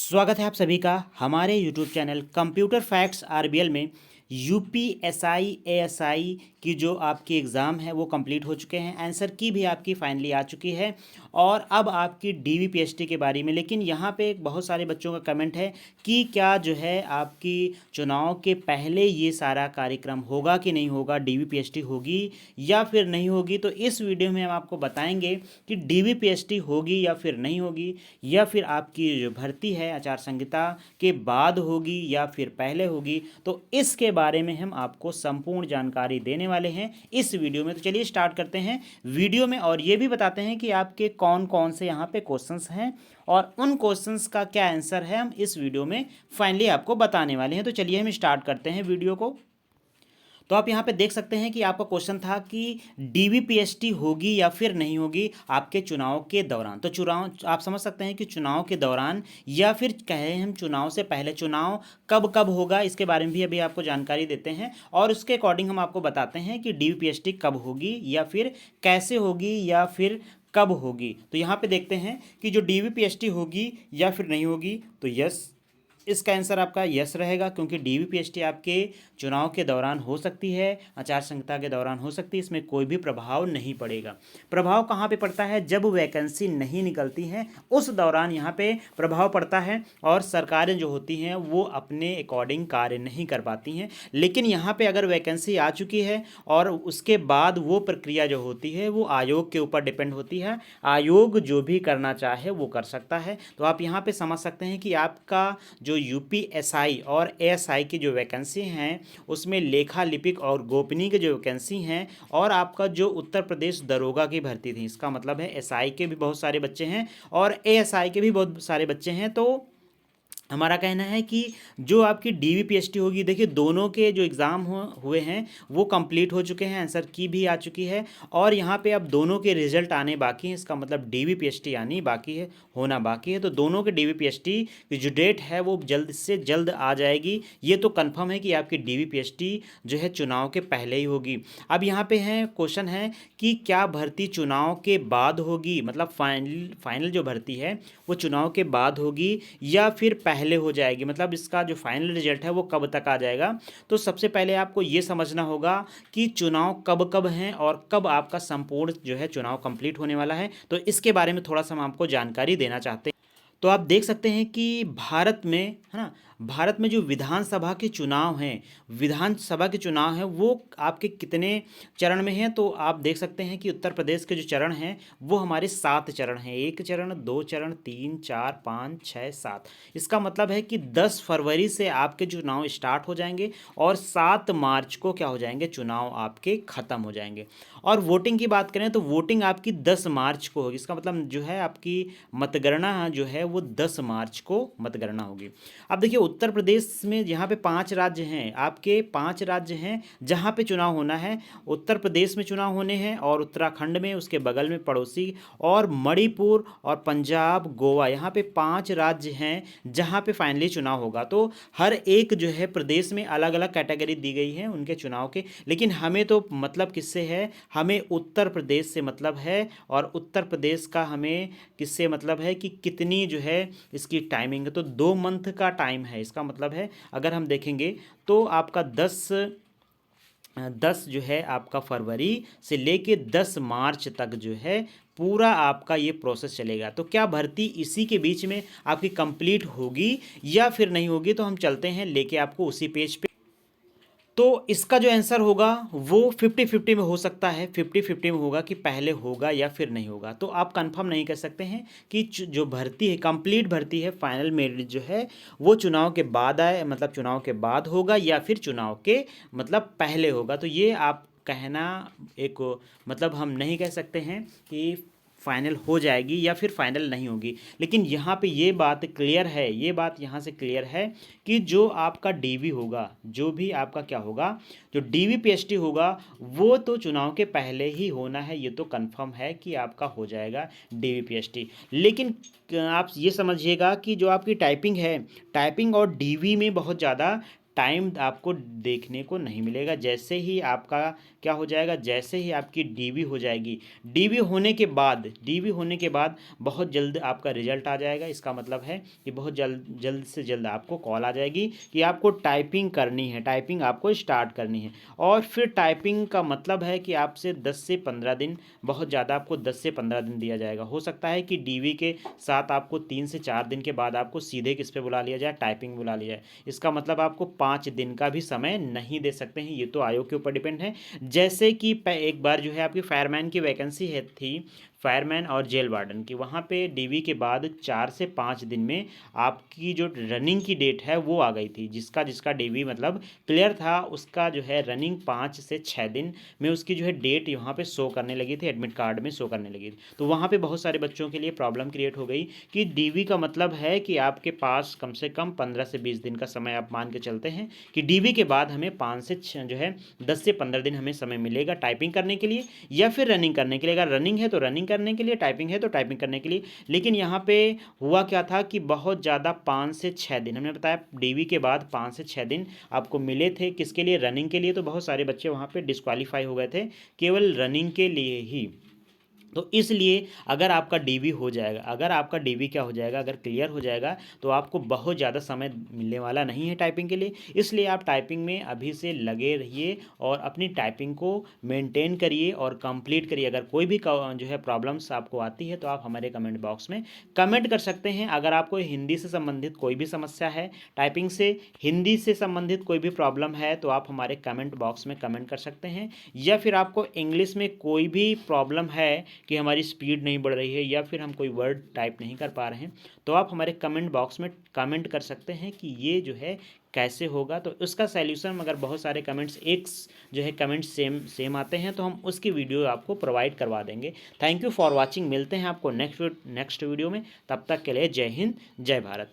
स्वागत है आप सभी का हमारे YouTube channel computer facts RBL में। यूपीएसआई एएसआई की जो आपकी एग्ज़ाम है वो कंप्लीट हो चुके हैं। आंसर की भी आपकी फाइनली आ चुकी है और अब आपकी डीवीपीएसटी के बारे में। लेकिन यहाँ पे बहुत सारे बच्चों का कमेंट है कि क्या जो है आपकी चुनाव के पहले ये सारा कार्यक्रम होगा कि नहीं होगा, डीवीपीएसटी होगी या फिर नहीं होगी। तो इस वीडियो में हम आपको बताएंगे कि डीवीपीएसटी होगी या फिर नहीं होगी, या फिर आपकी जो भर्ती है आचार संहिता के बाद होगी या फिर पहले होगी। तो इसके बारे में हम आपको संपूर्ण जानकारी देने वाले हैं इस वीडियो में। तो चलिए स्टार्ट करते हैं वीडियो में और ये भी बताते हैं कि आपके कौन कौन से यहाँ पे क्वेश्चंस हैं और उन क्वेश्चंस का क्या आंसर है, हम इस वीडियो में फाइनली आपको बताने वाले हैं। तो चलिए हम स्टार्ट करते हैं वीडियो को। तो आप यहाँ पे देख सकते हैं कि आपका क्वेश्चन था कि डीवीपीएसटी होगी या फिर नहीं होगी आपके चुनाव के दौरान। तो चुनाव आप समझ सकते हैं कि चुनाव के दौरान या फिर कहें हम चुनाव से पहले, चुनाव कब कब होगा इसके बारे में भी अभी आपको जानकारी देते हैं और उसके अकॉर्डिंग हम आपको बताते हैं कि डीवीपीएसटी कब होगी या फिर कैसे होगी या फिर कब होगी। तो यहाँ पे देखते हैं कि जो डीवीपीएसटी होगी या फिर नहीं होगी, तो यस, इसका आंसर आपका यस रहेगा, क्योंकि डीवीपीएसटी आपके चुनाव के दौरान हो सकती है, आचार संहिता के दौरान हो सकती है, इसमें कोई भी प्रभाव नहीं पड़ेगा। प्रभाव कहाँ पे पड़ता है? जब वैकेंसी नहीं निकलती हैं उस दौरान यहाँ पे प्रभाव पड़ता है और सरकारें जो होती हैं वो अपने अकॉर्डिंग कार्य नहीं कर पाती हैं। लेकिन यहाँ पे अगर वैकेंसी आ चुकी है और उसके बाद वो प्रक्रिया जो होती है वो आयोग के ऊपर डिपेंड होती है। आयोग जो भी करना चाहे वो कर सकता है। तो आप यहाँ पे समझ सकते हैं कि आपका जो यूपीएसआई और एएसआई की जो वैकेंसी हैं उसमें लेखा लिपिक और गोपनीय की जो वैकेंसी हैं और आपका जो उत्तर प्रदेश दरोगा की भर्ती थी, इसका मतलब है एसआई के भी बहुत सारे बच्चे हैं और एएसआई के भी बहुत सारे बच्चे हैं। तो हमारा कहना है कि जो आपकी डीवीपीएसटी होगी, देखिए दोनों के जो एग्ज़ाम हुए हैं वो कंप्लीट हो चुके हैं, आंसर की भी आ चुकी है और यहाँ पे अब दोनों के रिजल्ट आने बाकी हैं। इसका मतलब डीवीपीएसटी आनी बाकी है, होना बाकी है। तो दोनों के डीवीपीएसटी की जो डेट है वो जल्द से जल्द आ जाएगी। ये तो कन्फर्म है कि आपकी डीवीपीएसटी जो है चुनाव के पहले ही होगी। अब यहाँ पे है क्वेश्चन है कि क्या भर्ती चुनाव के बाद होगी, मतलब फाइनल जो भर्ती है वो चुनाव के बाद होगी या फिर पहले हो जाएगी, मतलब इसका जो फाइनल रिजल्ट है वो कब तक आ जाएगा। तो सबसे पहले आपको ये समझना होगा कि चुनाव कब कब हैं और कब आपका संपूर्ण जो है चुनाव कंप्लीट होने वाला है। तो इसके बारे में थोड़ा सा हम आपको जानकारी देना चाहते हैं। तो आप देख सकते हैं कि भारत में, है ना, भारत में जो विधानसभा के चुनाव हैं, विधानसभा के चुनाव हैं वो आपके कितने चरण में हैं। तो आप देख सकते हैं कि उत्तर प्रदेश के जो चरण हैं वो हमारे 7 चरण हैं। 1 चरण, 2 चरण, 3, 4, 5, 6, 7। इसका मतलब है कि 10 फरवरी से आपके चुनाव स्टार्ट हो जाएंगे और 7 मार्च को क्या हो जाएंगे, चुनाव आपके ख़त्म हो जाएंगे। और वोटिंग की बात करें तो वोटिंग आपकी 10 मार्च को होगी। इसका मतलब जो है आपकी मतगणना जो है वो 10 मार्च को मतगणना होगी। अब देखिए उत्तर प्रदेश में यहाँ पे 5 राज्य हैं, आपके 5 राज्य हैं जहाँ पे चुनाव होना है। उत्तर प्रदेश में चुनाव होने हैं और उत्तराखंड में, उसके बगल में पड़ोसी, और मणिपुर और पंजाब, गोवा, यहाँ पे 5 राज्य हैं जहाँ पे फाइनली चुनाव होगा। तो हर एक जो है प्रदेश में अलग अलग कैटेगरी दी गई है उनके चुनाव के। लेकिन हमें तो मतलब किससे है, हमें उत्तर प्रदेश से मतलब है और उत्तर प्रदेश का हमें किससे मतलब है कि कितनी जो है इसकी टाइमिंग है। तो 2 मंथ का टाइम है। इसका मतलब है अगर हम देखेंगे तो आपका 10 जो है आपका फरवरी से लेके 10 मार्च तक जो है पूरा आपका ये प्रोसेस चलेगा। तो क्या भर्ती इसी के बीच में आपकी कंप्लीट होगी या फिर नहीं होगी, तो हम चलते हैं लेके आपको उसी पेज पे। तो इसका जो आंसर होगा वो 50-50 में हो सकता है, 50-50 में होगा कि पहले होगा या फिर नहीं होगा। तो आप कंफर्म नहीं कर सकते हैं कि जो भर्ती है, कंप्लीट भर्ती है, फाइनल मेरिट जो है वो चुनाव के बाद आए, मतलब चुनाव के बाद होगा या फिर चुनाव के मतलब पहले होगा। तो ये आप कहना एक, मतलब हम नहीं कह सकते हैं कि फाइनल हो जाएगी या फिर फाइनल नहीं होगी। लेकिन यहाँ पे ये बात क्लियर है, ये बात यहाँ से क्लियर है कि जो आपका डीवी होगा, जो भी आपका क्या होगा, जो डीवीपीएसटी होगा वो तो चुनाव के पहले ही होना है। ये तो कंफर्म है कि आपका हो जाएगा डीवीपीएसटी। लेकिन आप ये समझिएगा कि जो आपकी टाइपिंग है, टाइपिंग और डीवी में बहुत ज़्यादा टाइम आपको देखने को नहीं मिलेगा। जैसे ही आपका क्या हो जाएगा, जैसे ही आपकी डीवी हो जाएगी, डीवी होने के बाद बहुत जल्द आपका रिजल्ट आ जाएगा। इसका मतलब है कि बहुत जल्द से जल्द आपको कॉल आ जाएगी कि आपको टाइपिंग करनी है, टाइपिंग आपको स्टार्ट करनी है। और फिर टाइपिंग का मतलब है कि आपसे 10 से 15 दिन, बहुत ज़्यादा आपको 10 से 15 दिन दिया जाएगा। हो सकता है कि डीवी के साथ आपको 3 से 4 दिन के बाद आपको सीधे किस पे बुला लिया जाए, टाइपिंग बुला लिया जाए। इसका मतलब आपको 5 दिन का भी समय नहीं दे सकते हैं, ये तो आयोग के ऊपर डिपेंड है। जैसे कि एक बार जो है आपकी फायरमैन की वैकेंसी है थी, फायरमैन और जेल वार्डन की, वहाँ पे डीवी के बाद 4 से 5 दिन में आपकी जो रनिंग की डेट है वो आ गई थी। जिसका जिसका डीवी मतलब क्लियर था, उसका जो है रनिंग 5 से 6 दिन में उसकी जो है डेट यहाँ पे शो करने लगी थी, एडमिट कार्ड में शो करने लगी थी। तो वहाँ पे बहुत सारे बच्चों के लिए प्रॉब्लम क्रिएट हो गई कि डीवी का मतलब है कि आपके पास कम से कम 15 से 20 दिन का समय आप मान के चलते हैं कि डीवी के बाद हमें 5 से जो है 10 से 15 दिन हमें समय मिलेगा टाइपिंग करने के लिए या फिर रनिंग करने के लिए। अगर रनिंग है तो रनिंग करने के लिए, टाइपिंग है तो टाइपिंग करने के लिए। लेकिन यहाँ पे हुआ क्या था कि बहुत ज़्यादा 5 से 6 दिन, हमने बताया डीवी के बाद 5 से 6 दिन आपको मिले थे किसके लिए, रनिंग के लिए। तो बहुत सारे बच्चे वहाँ पे डिस्क्वालीफाई हो गए थे केवल रनिंग के लिए ही। तो इसलिए अगर आपका डीवी हो जाएगा, अगर आपका डीवी क्या हो जाएगा, अगर क्लियर हो जाएगा तो आपको बहुत ज़्यादा समय मिलने वाला नहीं है टाइपिंग के लिए। इसलिए आप टाइपिंग में अभी से लगे रहिए और अपनी टाइपिंग को मेंटेन करिए और कंप्लीट करिए। अगर कोई भी जो है प्रॉब्लम्स आपको आती है तो आप हमारे कमेंट बॉक्स में कमेंट कर सकते हैं। अगर आपको हिंदी से संबंधित कोई भी समस्या है, टाइपिंग से हिंदी से संबंधित कोई भी प्रॉब्लम है तो आप हमारे कमेंट बॉक्स में कमेंट कर सकते हैं। या फिर आपको इंग्लिश में कोई भी प्रॉब्लम है कि हमारी स्पीड नहीं बढ़ रही है या फिर हम कोई वर्ड टाइप नहीं कर पा रहे हैं, तो आप हमारे कमेंट बॉक्स में कमेंट कर सकते हैं कि ये जो है कैसे होगा। तो उसका सैल्यूशन, अगर बहुत सारे कमेंट्स एक जो है कमेंट्स सेम आते हैं तो हम उसकी वीडियो आपको प्रोवाइड करवा देंगे। Thank you for watching. मिलते हैं आपको नेक्स्ट वीडियो में। तब तक के लिए जय हिंद, जय भारत।